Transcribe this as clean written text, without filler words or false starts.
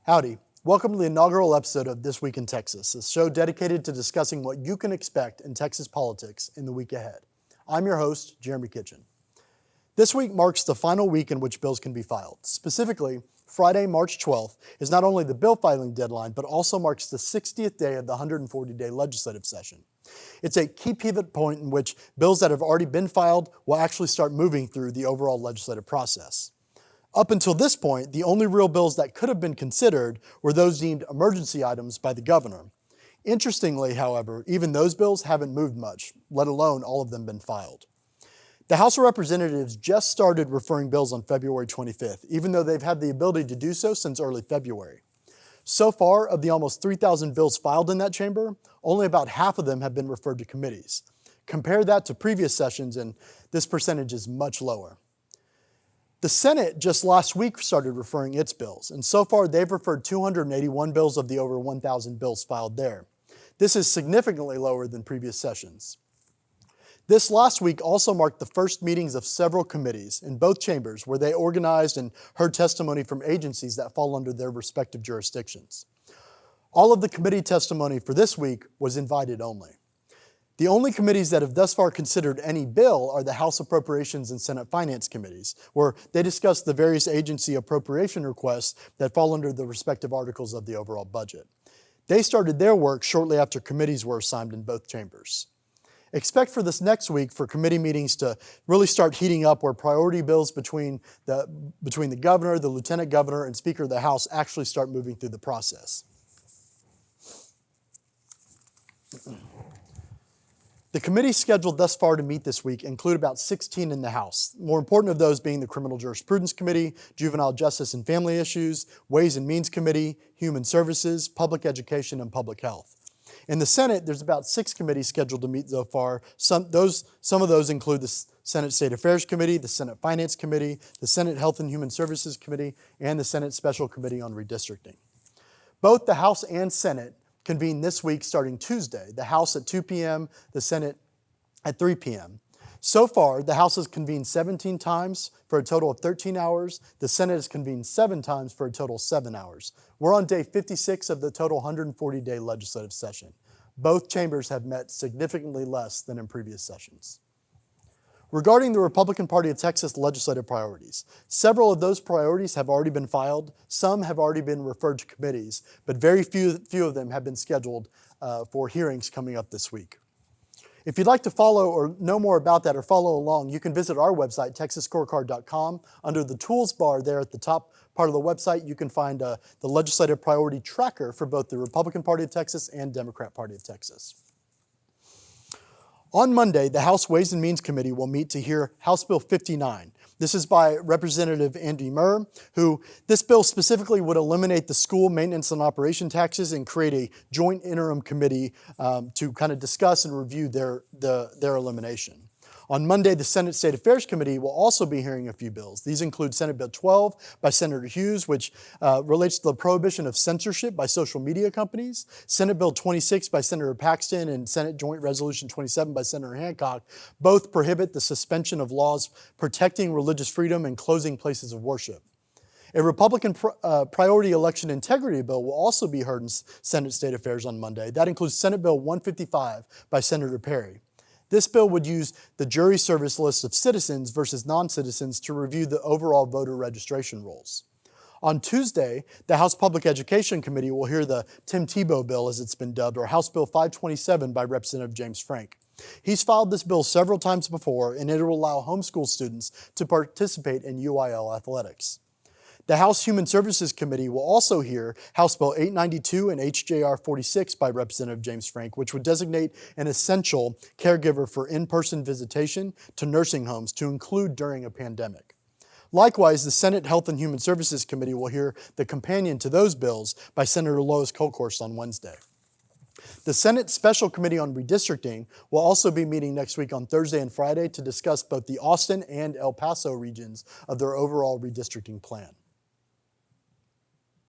Howdy. Welcome to the inaugural episode of This Week in Texas, a show dedicated to discussing what you can expect in Texas politics in the week ahead. I'm your host, Jeremy Kitchen. This week marks the final week in which bills can be filed. Specifically, Friday, March 12th is not only the bill filing deadline, but also marks the 60th day of the 140-day legislative session. It's a key pivot point in which bills that have already been filed will actually start moving through the overall legislative process. Up until this point, the only real bills that could have been considered were those deemed emergency items by the governor. Interestingly, however, even those bills haven't moved much, let alone all of them been filed. The House of Representatives just started referring bills on February 25th, even though they've had the ability to do so since early February. So far, of the almost 3,000 bills filed in that chamber, only about half of them have been referred to committees. Compare that to previous sessions, and this percentage is much lower. The Senate just last week started referring its bills, and so far they've referred 281 bills of the over 1,000 bills filed there. This is significantly lower than previous sessions. This last week also marked the first meetings of several committees in both chambers where they organized and heard testimony from agencies that fall under their respective jurisdictions. All of the committee testimony for this week was invited only. The only committees that have thus far considered any bill are the House Appropriations and Senate Finance Committees, where they discuss the various agency appropriation requests that fall under the respective articles of the overall budget. They started their work shortly after committees were assigned in both chambers. Expect for this next week for committee meetings to really start heating up, where priority bills between the governor, the lieutenant governor, and Speaker of the House actually start moving through the process. The committees scheduled thus far to meet this week include about 16 in the House, more important of those being the Criminal Jurisprudence Committee, Juvenile Justice and Family Issues, Ways and Means Committee, Human Services, Public Education, and Public Health. In the Senate, there's about 6 committees scheduled to meet so far. Some of those include the Senate State Affairs Committee, the Senate Finance Committee, the Senate Health and Human Services Committee, and the Senate Special Committee on Redistricting. Both the House and Senate convene this week starting Tuesday, the House at 2 p.m., the Senate at 3 p.m. So far, the House has convened 17 times for a total of 13 hours. The Senate has convened 7 times for a total of 7 hours. We're on day 56 of the total 140-day legislative session. Both chambers have met significantly less than in previous sessions. Regarding the Republican Party of Texas legislative priorities, several of those priorities have already been filed. Some have already been referred to committees, but very few of them have been scheduled for hearings coming up this week. If you'd like to follow or know more about that or follow along, you can visit our website, texasscorecard.com. Under the tools bar there at the top part of the website, you can find the legislative priority tracker for both the Republican Party of Texas and Democrat Party of Texas. On Monday, the House Ways and Means Committee will meet to hear House Bill 59. This is by Representative Andy Murr, who this bill specifically would eliminate the school maintenance and operation taxes and create a joint interim committee to kind of discuss and review their elimination. On Monday, the Senate State Affairs Committee will also be hearing a few bills. These include Senate Bill 12 by Senator Hughes, which relates to the prohibition of censorship by social media companies, Senate Bill 26 by Senator Paxton, and Senate Joint Resolution 27 by Senator Hancock. Both prohibit the suspension of laws protecting religious freedom and closing places of worship. A Republican priority election integrity bill will also be heard in Senate State Affairs on Monday. That includes Senate Bill 155 by Senator Perry. This bill would use the jury service list of citizens versus non-citizens to review the overall voter registration rolls. On Tuesday, the House Public Education Committee will hear the Tim Tebow bill, as it's been dubbed, or House Bill 527 by Representative James Frank. He's filed this bill several times before, and it will allow homeschool students to participate in UIL athletics. The House Human Services Committee will also hear House Bill 892 and HJR 46 by Representative James Frank, which would designate an essential caregiver for in-person visitation to nursing homes to include during a pandemic. Likewise, the Senate Health and Human Services Committee will hear the companion to those bills by Senator Lois Kolkhorst on Wednesday. The Senate Special Committee on Redistricting will also be meeting next week on Thursday and Friday to discuss both the Austin and El Paso regions of their overall redistricting plan.